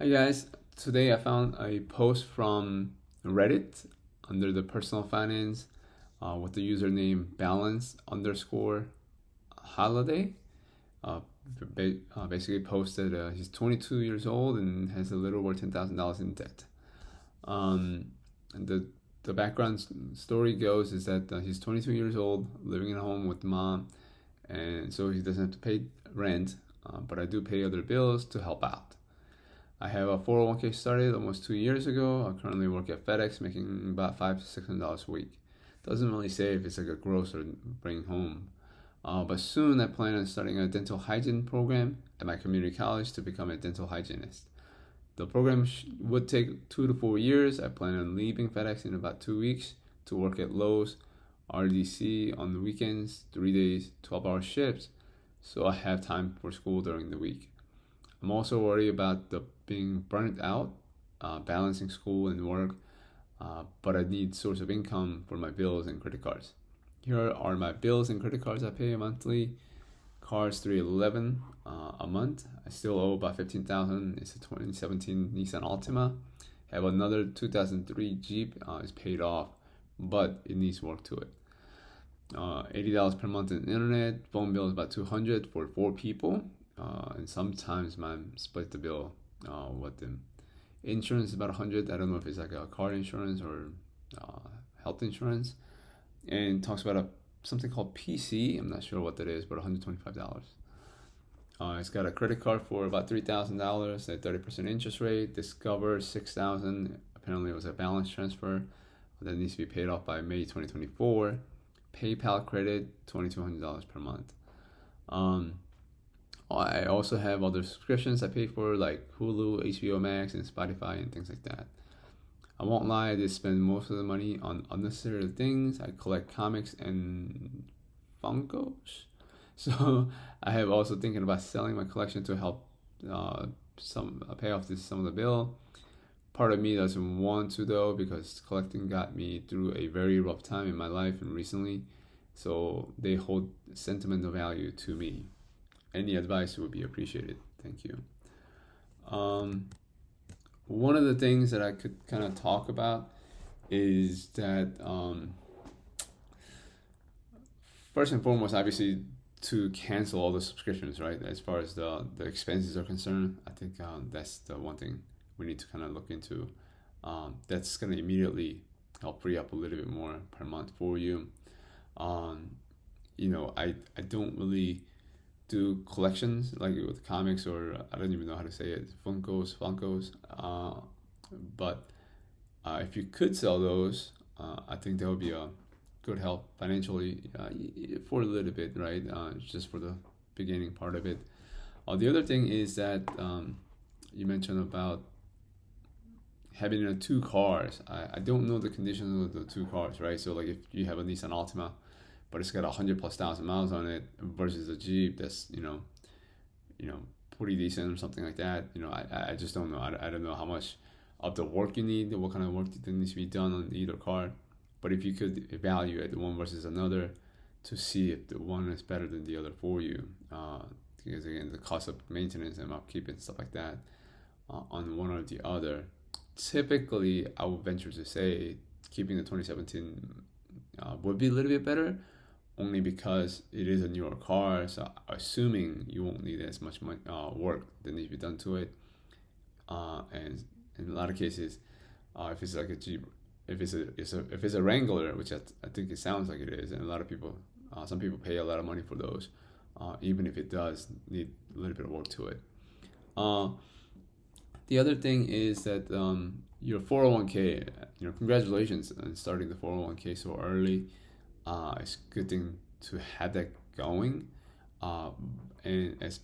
Hi guys, today I found a post from Reddit under the personal finance with the username balance underscore holiday. Uh, Basically posted he's 22 years old and has a little over $10,000 in debt. Um, and the background story goes is that he's 22 years old, living at home with mom, and so he doesn't have to pay rent, but I do pay other bills to help out. I have a 401k started almost 2 years ago. I currently work at FedEx, making about $500 to $600 a week. Doesn't really say if it's like a gross or bring home. But soon I plan on starting a dental hygiene program at my community college to become a dental hygienist. The program would take 2 to 4 years. I plan on leaving FedEx in about 2 weeks to work at Lowe's, RDC on the weekends, 3 days, 12-hour shifts, so I have time for school during the week. I'm also worried about the being burnt out, balancing school and work, but I need source of income for my bills and credit cards. Here are my bills and credit cards I pay monthly. Cars 311 a month. I still owe about 15,000. It's a 2017 Nissan Altima. Have another 2003 Jeep. It's paid off, but it needs work to it. $80 per month in internet. Phone bill is about 200 for 4 people. And sometimes mom split the bill with them. Insurance is about 100. I don't know if it's like a car insurance or health insurance. And talks about something called PC. I'm not sure what that is, but $125. It's got a credit card for about $3,000 at 30% interest rate. Discover 6,000. Apparently, it was a balance transfer that needs to be paid off by May 2024. PayPal credit $2,200 per month. I also have other subscriptions I pay for, like Hulu, HBO Max, and Spotify, and things like that. I won't lie, I did spend most of the money on unnecessary things. I collect comics and funkos. So I have also thinking about selling my collection to help pay off some of the bill. Part of me doesn't want to though, because collecting got me through a very rough time in my life and recently. So they hold sentimental value to me. Any advice would be appreciated. Thank you. One of the things that I could kind of talk about is that first and foremost, obviously, to cancel all the subscriptions, right? As far as the expenses are concerned, I think that's the one thing we need to kind of look into. That's going to immediately help free up a little bit more per month for you. I don't really do collections like with comics, or I don't even know how to say it, funkos. But if you could sell those, I think that would be a good help financially for a little bit, right? Just for the beginning part of it. The other thing is that you mentioned about having two cars. I don't know the conditions of the two cars, right? So like if you have a Nissan Altima, but it's got 100,000+ miles on it versus a Jeep that's pretty decent or something like that. I just don't know. I don't know how much of the work you need, what kind of work that needs to be done on either car. But if you could evaluate the one versus another to see if the one is better than the other for you, because again, the cost of maintenance and upkeep and stuff like that on one or the other. Typically, I would venture to say keeping the 2017 would be a little bit better, only because it is a newer car. So assuming you won't need as much work that needs to be done to it, and in a lot of cases, if it's like a Jeep, if it's a Wrangler, which I think it sounds like it is, and a lot of people, some people pay a lot of money for those, even if it does need a little bit of work to it. The other thing is that your 401k, congratulations on starting the 401k so early. It's a good thing to have that going. And as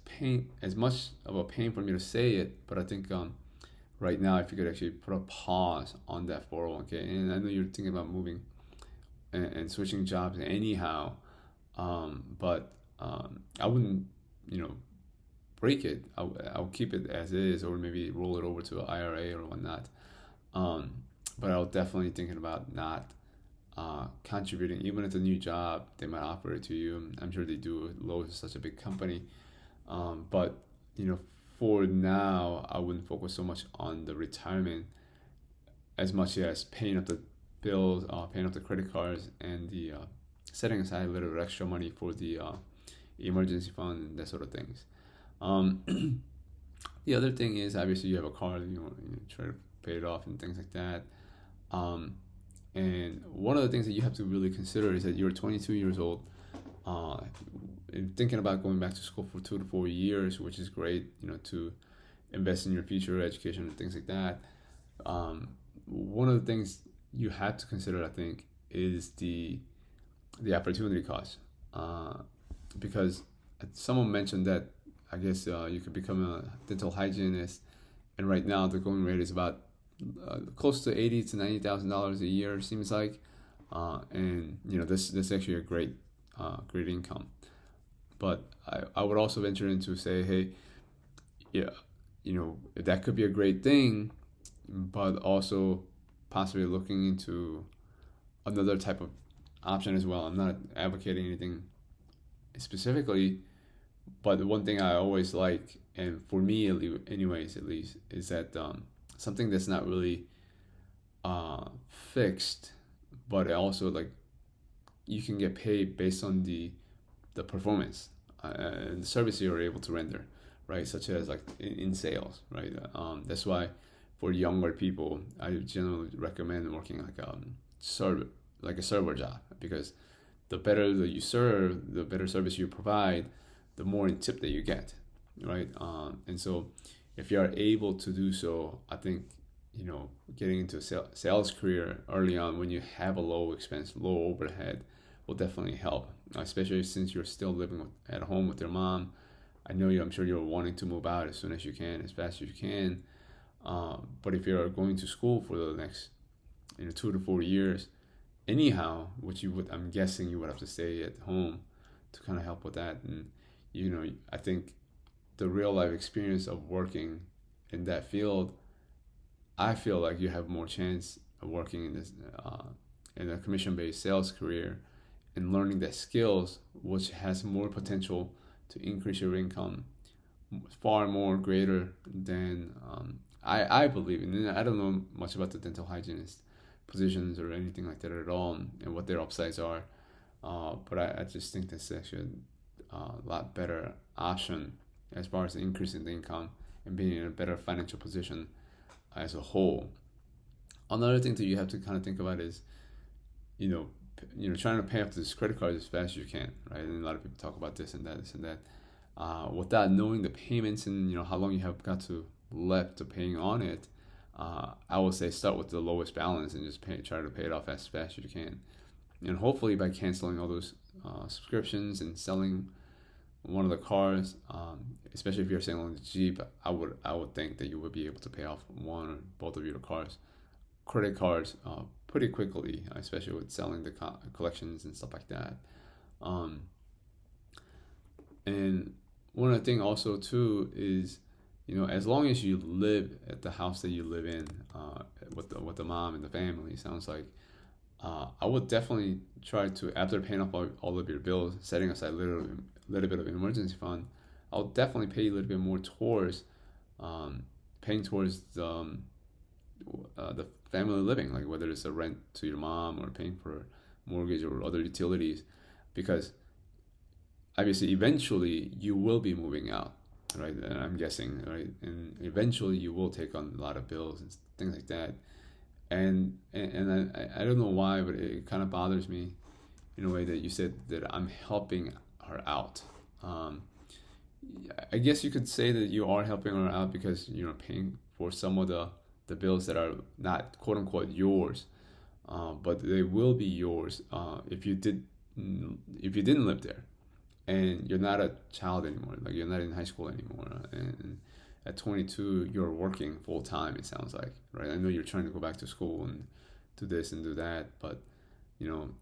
much of a pain for me to say it, but I think right now, if you could actually put a pause on that 401k, and I know you're thinking about moving and switching jobs anyhow, but I wouldn't, break it. I'll keep it as is, or maybe roll it over to an IRA or whatnot. But I was definitely thinking about not contributing, even if it's a new job, they might offer it to you. I'm sure they do. Lowe's is such a big company, but for now, I wouldn't focus so much on the retirement as much as paying up the bills, paying up the credit cards, and the setting aside a little bit extra money for the emergency fund and that sort of things. Um, the other thing is obviously you have a car, you try to pay it off and things like that. Um, and one of the things that you have to really consider is that you're 22 years old, uh, and thinking about going back to school for 2 to 4 years, which is great, to invest in your future education and things like that. Um, One of the things you have to consider, I think, is the opportunity cost, because someone mentioned that I guess you could become a dental hygienist, and right now the going rate is about close to $80,000 to $90,000 a year. Seems like, and this is actually a great income. But I would also venture into say, hey, yeah, that could be a great thing, but also possibly looking into another type of option as well. I'm not advocating anything specifically, but the one thing I always like, and for me anyways, at least, is that something that's not really fixed, but also like you can get paid based on the performance and the service you're able to render, right? Such as like in sales, right? That's why for younger people, I generally recommend working like a server job, because the better that you serve, the better service you provide, the more in tip that you get, right? And so if you are able to do so, I think getting into a sales career early on when you have a low expense, low overhead, will definitely help, especially since you're still living at home with your mom. I'm sure you're wanting to move out as soon as you can, as fast as you can. But if you're going to school for the next 2 to 4 years, anyhow, I'm guessing you would have to stay at home to kind of help with that. And I think the real life experience of working in that field, I feel like you have more chance of working in a commission-based sales career and learning the skills, which has more potential to increase your income far more greater than I believe. And I don't know much about the dental hygienist positions or anything like that at all, and what their upsides are. But I just think that's actually a lot better option as far as increasing the income and being in a better financial position as a whole. Another thing that you have to kind of think about is, trying to pay off this credit card as fast as you can, right? And a lot of people talk about this and that, without knowing the payments and how long you have got to left to paying on it. I would say start with the lowest balance and just try to pay it off as fast as you can, and hopefully by canceling all those subscriptions and selling one of the cars, especially if you're selling the Jeep, I would think that you would be able to pay off one or both of your credit cards pretty quickly, especially with selling the collections and stuff like that. And one other thing also too is, as long as you live at the house that you live in, with the mom and the family, sounds like, I would definitely try to, after paying off all of your bills, setting aside a little bit of an emergency fund, I'll definitely pay a little bit more towards paying towards the family living, like whether it's a rent to your mom or paying for mortgage or other utilities, because obviously eventually you will be moving out, right? And I'm guessing, right? And eventually you will take on a lot of bills and things like that. And I don't know why, but it kind of bothers me in a way that you said that I'm helping her out. I guess you could say that you are helping her out because you're paying for some of the bills that are not quote unquote yours, but they will be yours if you didn't live there, and you're not a child anymore. Like you're not in high school anymore, and at 22 you're working full time. It sounds like, right? I know you're trying to go back to school and do this and do that, but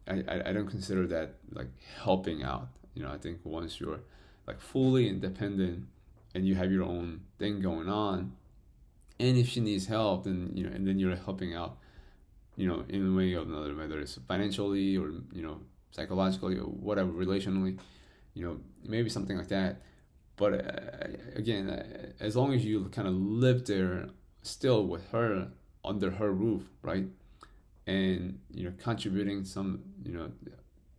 I don't consider that like helping out. I think once you're like fully independent and you have your own thing going on, and if she needs help, then and then you're helping out, in a way or another, whether it's financially or psychologically or whatever, relationally, maybe something like that. But again, as long as you kind of live there still with her under her roof, right? And contributing some,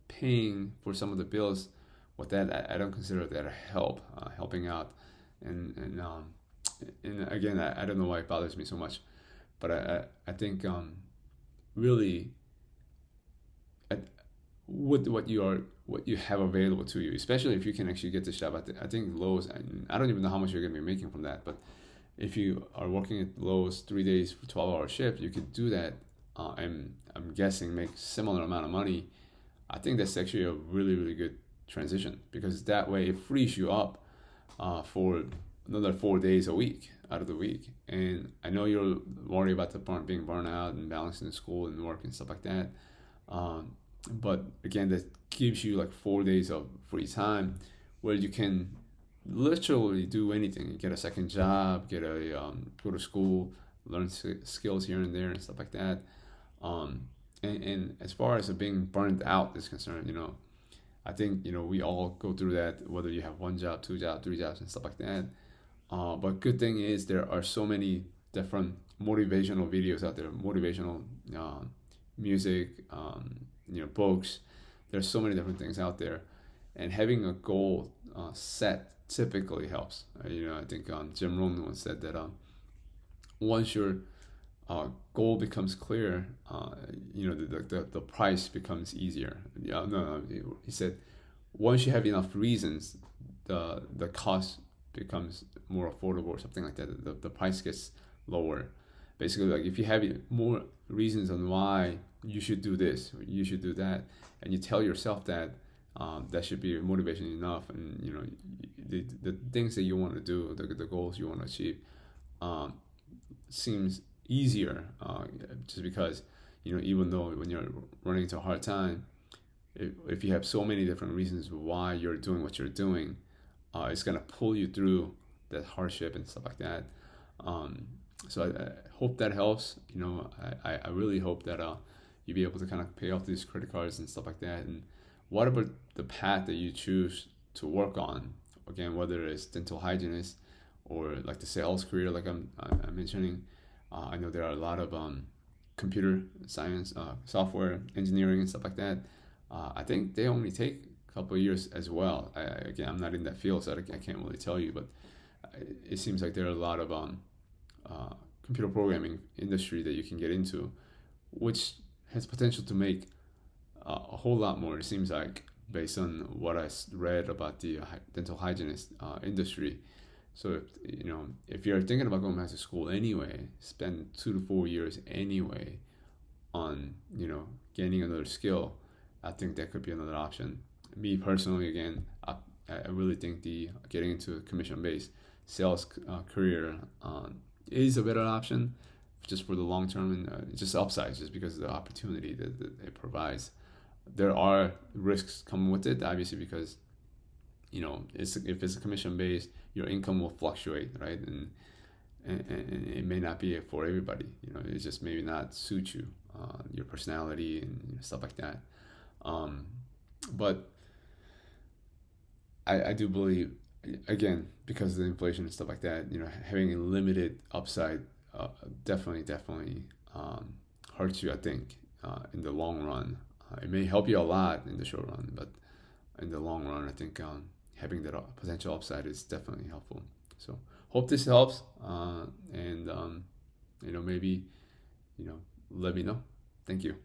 paying for some of the bills with that, I don't consider that a helping out. And again, I don't know why it bothers me so much, but I think really at, with what you have available to you, especially if you can actually get this job. I think Lowe's, I don't even know how much you're going to be making from that, but if you are working at Lowe's 3 days for 12-hour shift, you could do that, and I'm guessing make similar amount of money. I think that's actually a really, really good transition, because that way it frees you up for another 4 days a week out of the week. And I know you're worried about being burned out and balancing school and work and stuff like that. But again, that gives you like 4 days of free time where you can literally do anything. Get a second job, go to school, learn skills here and there and stuff like that. And as far as being burned out is concerned, I think we all go through that, whether you have one job, two jobs, three jobs, and stuff like that. But good thing is there are so many different motivational videos out there, motivational music, books. There's so many different things out there, and having a goal set typically helps. I think Jim Rohn once said that once your goal becomes clear, the price becomes easier. No, he said once you have enough reasons, the cost becomes more affordable or something like that. The price gets lower. Basically, like if you have more reasons on why you should do this, or you should do that, and you tell yourself that, that should be motivation enough. And the things that you want to do, the goals you want to achieve, seems easier, just because even though when you're running into a hard time, if you have so many different reasons why you're doing what you're doing, it's gonna pull you through that hardship and stuff like that. So I hope that helps. I really hope that you'll be able to kind of pay off these credit cards and stuff like that. And whatever the path that you choose to work on, again, whether it's dental hygienist or like the sales career, like I'm mentioning, I know there are a lot of computer science, software engineering and stuff like that. I think they only take a couple of years as well. Again, I'm not in that field, so I can't really tell you, but it seems like there are a lot of computer programming industry that you can get into, which has potential to make a whole lot more, it seems like, based on what I read about the dental hygienist industry. So if you're thinking about going back to school anyway, spend 2 to 4 years anyway on gaining another skill. I think that could be another option. Me personally, again, I really think the getting into a commission-based sales career is a better option, just for the long term, and just upsides, just because of the opportunity that it provides. There are risks coming with it, obviously, because if it's a commission based, your income will fluctuate, right? And it may not be for everybody. It just maybe not suit you, your personality and stuff like that. But I do believe, again, because of the inflation and stuff like that, having a limited upside definitely hurts you, I think, in the long run. It may help you a lot in the short run, but in the long run, I think having that potential upside is definitely helpful. So hope this helps, and maybe let me know. Thank you.